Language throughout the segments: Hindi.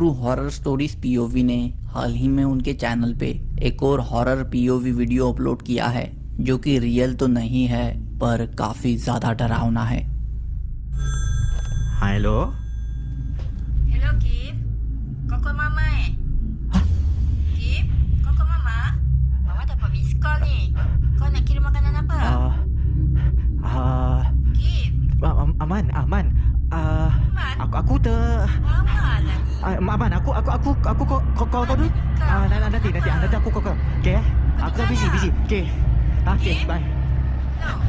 ट्रू हॉरर स्टोरीज पीओवी ने हाल ही में उनके चैनल पे एक और हॉरर पीओवी वीडियो अपलोड किया है जो कि रियल तो नहीं है पर काफी ज्यादा डरावना है। Hello? Hello, Kip. Kau call Mama Kip, kau call Mama? Mama dapat miss call ni. Kau nak kirim makanan apa? Kip, Aman. Aman? Aku Mama lah ni. Aman, aku call kau dulu. Nanti aku call kau. Okay? Aku dah busy. Okay. Okay, bye. No.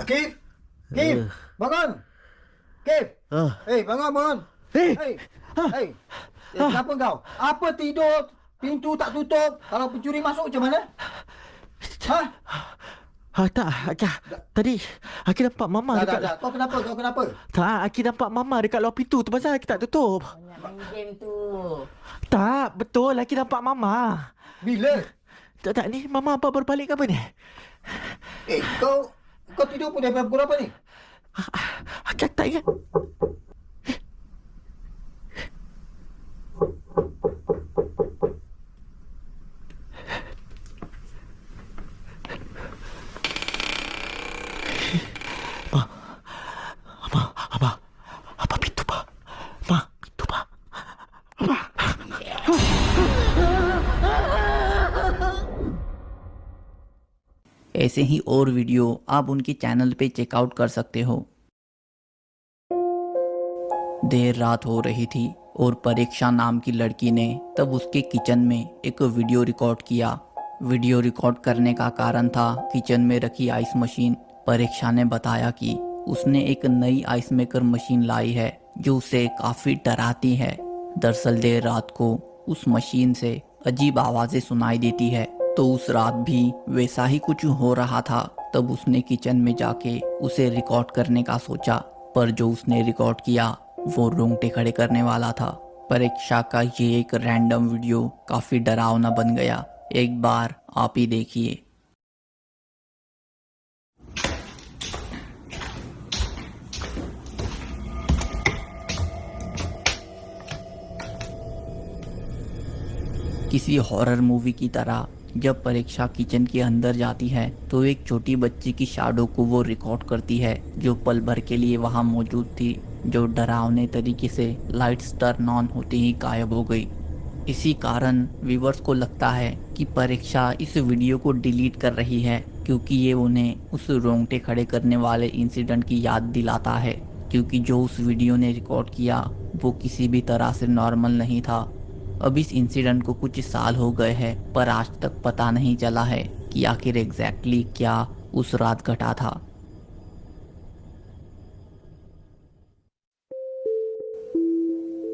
Kip! Bangun! Kip! Bangun! Hey! Kenapa kau? Apa tidur? Pintu tak tutup? Kalau pencuri masuk macam mana? Tak, tadi Aki nampak Mama dekat... Tak. Kau kenapa? Tak, Aki nampak Mama dekat luar pintu tu pasal Aki tak tutup. Banyak main game tu. Tak, betul Aki nampak Mama. Bila? Tak, ni Mama baru balik ke apa ni? Kau tidur pun daripada pukul berapa ni? Aki tak ingat. Apa pintu, Pak? Pintu, Pak. ऐसे ही और वीडियो आप उनके चैनल पे चेकआउट कर सकते हो। देर रात हो रही थी और परीक्षा नाम की लड़की ने तब उसके किचन में एक वीडियो रिकॉर्ड किया। वीडियो रिकॉर्ड करने का कारण था किचन में रखी आइस मशीन। परीक्षा ने बताया कि उसने एक नई आइस मेकर मशीन लाई है जो उसे काफी डराती है। दरअसल देर रात को उस मशीन से अजीब आवाजें सुनाई देती है, तो उस रात भी वैसा ही कुछ हो रहा था। तब उसने किचन में जाके उसे रिकॉर्ड करने का सोचा, पर जो उसने रिकॉर्ड किया वो रोंगटे खड़े करने वाला था। परीक्षा का ये एक रैंडम वीडियो काफी डरावना बन गया। एक बार आप ही देखिए। किसी हॉरर मूवी की तरह जब परीक्षा किचन के अंदर जाती है तो एक छोटी बच्ची की शैडो को वो रिकॉर्ड करती है जो पल भर के लिए वहां मौजूद थी, जो डरावने तरीके से लाइट्स टर्न ऑन होते ही गायब हो गई। इसी कारण व्यूअर्स को लगता है कि परीक्षा इस वीडियो को डिलीट कर रही है क्योंकि ये उन्हें उस रोंगटे खड़े करने वाले इंसिडेंट की याद दिलाता है, क्योंकि जो उस वीडियो ने रिकॉर्ड किया वो किसी भी तरह से नॉर्मल नहीं था। अब इस इंसिडेंट को कुछ साल हो गए हैं पर आज तक पता नहीं चला है कि आखिर एग्जैक्टली क्या उस रात घटा था।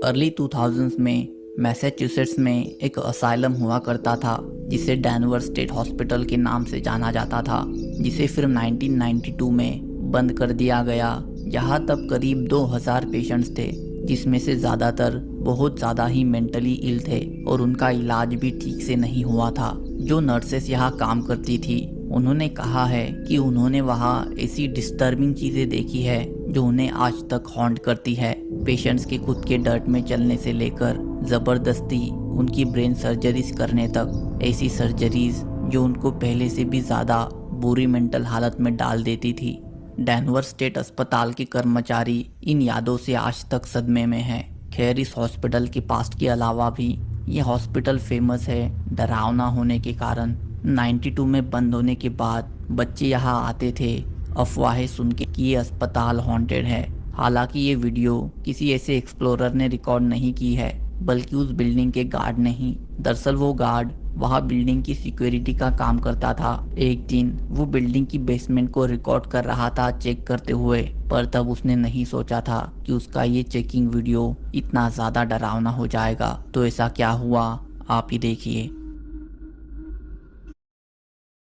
अर्ली 2000s में मैसेच्यूसेट्स में एक असाइलम हुआ करता था जिसे डैनवर स्टेट हॉस्पिटल के नाम से जाना जाता था, जिसे फिर 1992 में बंद कर दिया गया। जहां तब करीब 2000 पेशेंट्स थे, जिसमें से ज़्यादातर बहुत ज़्यादा ही मेंटली इल थे और उनका इलाज भी ठीक से नहीं हुआ था। जो नर्सेस यहाँ काम करती थी उन्होंने कहा है कि उन्होंने वहाँ ऐसी डिस्टर्बिंग चीज़ें देखी है जो उन्हें आज तक हॉन्ट करती है। पेशेंट्स के खुद के डर्ट में चलने से लेकर ज़बरदस्ती उनकी ब्रेन सर्जरीज करने तक, ऐसी सर्जरीज जो उनको पहले से भी ज़्यादा बुरी मेंटल हालत में डाल देती थी। डैनवर स्टेट अस्पताल के कर्मचारी इन यादों से आज तक सदमे में हैं। खैर, इस हॉस्पिटल के पास्ट के अलावा भी ये हॉस्पिटल फेमस है डरावना होने के कारण। 92 में बंद होने के बाद बच्चे यहाँ आते थे अफवाहें सुन के कि ये अस्पताल हॉन्टेड है। हालांकि ये वीडियो किसी ऐसे एक्सप्लोरर ने रिकॉर्ड नहीं की है, बल्कि उस बिल्डिंग के गार्ड ने ही। दरअसल वो गार्ड वहाँ बिल्डिंग की सिक्योरिटी का काम करता था। एक दिन वो बिल्डिंग की बेसमेंट को रिकॉर्ड कर रहा था चेक करते हुए, पर तब उसने नहीं सोचा था कि उसका ये चेकिंग वीडियो इतना ज्यादा डरावना हो जाएगा। तो ऐसा क्या हुआ आप ही देखिए।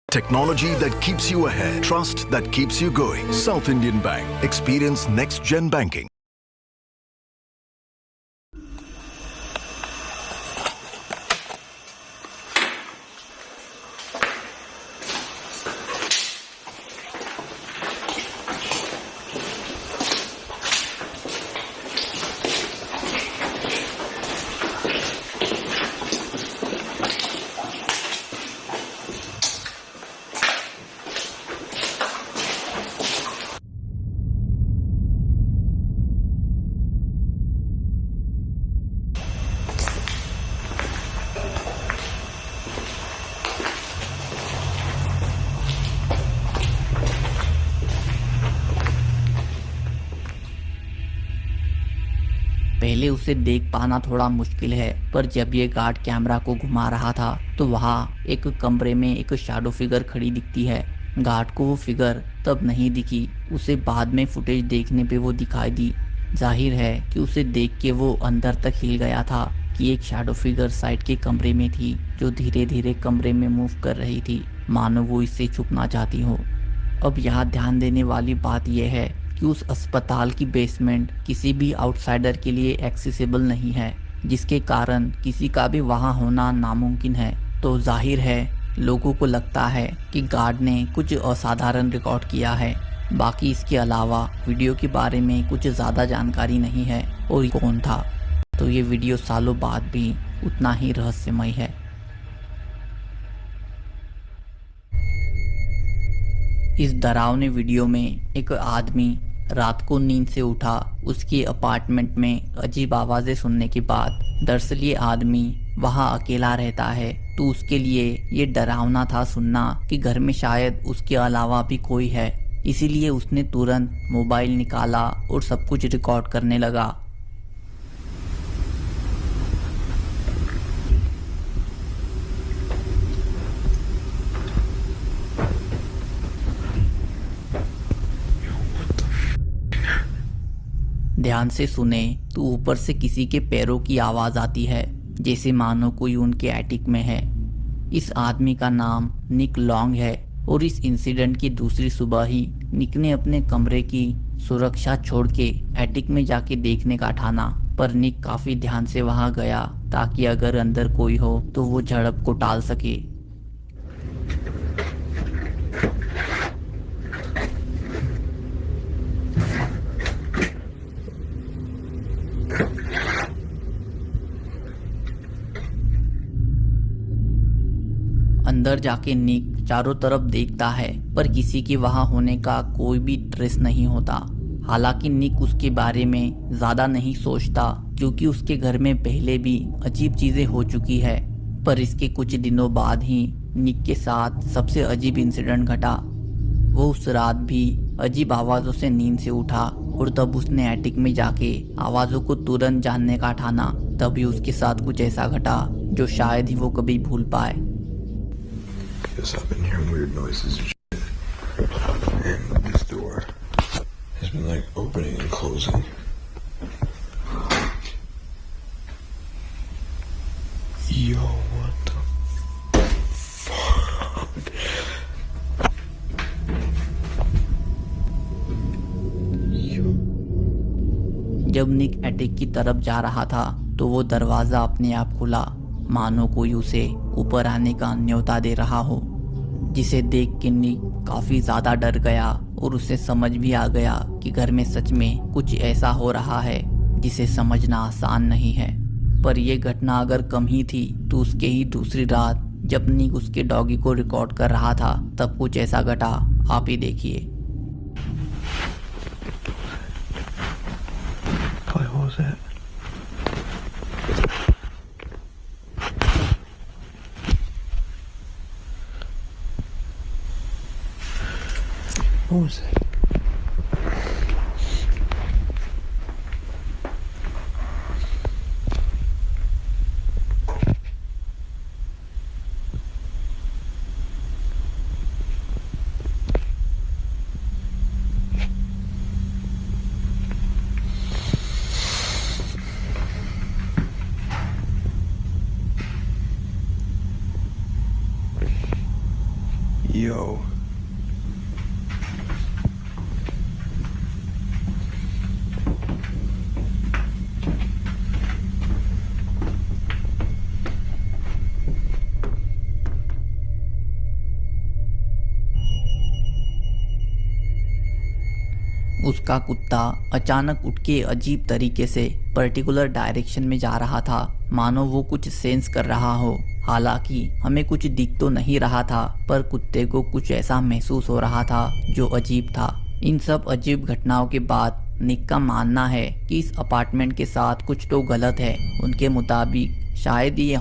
Technology that keeps you ahead. Trust that keeps you going. South Indian Bank. Experience next gen banking. पहले उसे देख पाना थोड़ा मुश्किल है, पर जब ये गार्ड कैमरा को घुमा रहा था तो वहाँ एक कमरे में एक शैडो फिगर खड़ी दिखती है। गार्ड को वो फिगर तब नहीं दिखी, उसे बाद में फुटेज देखने पे वो दिखाई दी। जाहिर है कि उसे देख के वो अंदर तक हिल गया था कि एक शैडो फिगर साइड के कमरे में थी जो धीरे धीरे कमरे में मूव कर रही थी, मानो वो इससे छुपना चाहती हो। अब यहाँ ध्यान देने वाली बात यह है कि उस अस्पताल की बेसमेंट किसी भी आउटसाइडर के लिए एक्सेसिबल नहीं है, जिसके कारण किसी का भी वहां होना नामुमकिन है। तो जाहिर है लोगों को लगता है कि गार्ड ने कुछ असाधारण रिकॉर्ड किया है। बाकी इसके अलावा वीडियो के बारे में कुछ ज़्यादा जानकारी नहीं है और ये कौन था, तो ये वीडियो सालों बाद भी उतना ही रहस्यमय है। इस डरावने वीडियो में एक आदमी रात को नींद से उठा उसके अपार्टमेंट में अजीब आवाज़ें सुनने के बाद। दरअसल ये आदमी वहाँ अकेला रहता है, तो उसके लिए ये डरावना था सुनना कि घर में शायद उसके अलावा भी कोई है। इसीलिए उसने तुरंत मोबाइल निकाला और सब कुछ रिकॉर्ड करने लगा। ध्यान से सुने तो ऊपर से किसी के पैरों की आवाज आती है, जैसे मानो कोई उनके एटिक में है। इस आदमी का नाम निक लॉन्ग है और इस इंसिडेंट की दूसरी सुबह ही निक ने अपने कमरे की सुरक्षा छोड़ के एटिक में जाके देखने का ठाना। पर निक काफी ध्यान से वहां गया ताकि अगर अंदर कोई हो तो वो झड़प को टाल सके। अंदर जाके निक चारों तरफ देखता है, पर किसी के वहां होने का कोई भी ट्रेस नहीं होता। हालांकि निक उसके बारे में ज्यादा नहीं सोचता, क्योंकि उसके घर में पहले भी अजीब चीजें हो चुकी है। पर इसके कुछ दिनों बाद ही निक के साथ सबसे अजीब इंसिडेंट घटा। वो उस रात भी अजीब आवाजों से नींद से उठा और तब उसने एटिक में जाके आवाजों को तुरंत जानने का ठाना। तभी उसके साथ कुछ ऐसा घटा जो शायद ही वो कभी भूल पाए। Yes, I've been hearing weird noises and shit. And this door has been like opening and closing. Yo, what the fuck? Yo. जब निक एटिक की तरफ जा रहा था तो वो दरवाजा अपने आप खुला, मानो कोई उसे ऊपर आने का न्योता दे रहा हो, जिसे देख के निक काफी ज्यादा डर गया और उसे समझ भी आ गया कि घर में सच में कुछ ऐसा हो रहा है जिसे समझना आसान नहीं है। पर यह घटना अगर कम ही थी तो उसके ही दूसरी रात जब निक उसके डॉगी को रिकॉर्ड कर रहा था तब कुछ ऐसा घटा, आप ही देखिए। What was that? What was that? Yo. उसका कुत्ता अचानक उठ के अजीब तरीके से पर्टिकुलर डायरेक्शन में जा रहा था, मानो वो कुछ सेंस कर रहा हो। हालांकि हमें कुछ दिख तो नहीं रहा था, पर कुत्ते को कुछ ऐसा महसूस हो रहा था जो अजीब था। इन सब अजीब घटनाओं के बाद निक का मानना है कि इस अपार्टमेंट के साथ कुछ तो गलत है। उनके मुताबिक शायद ये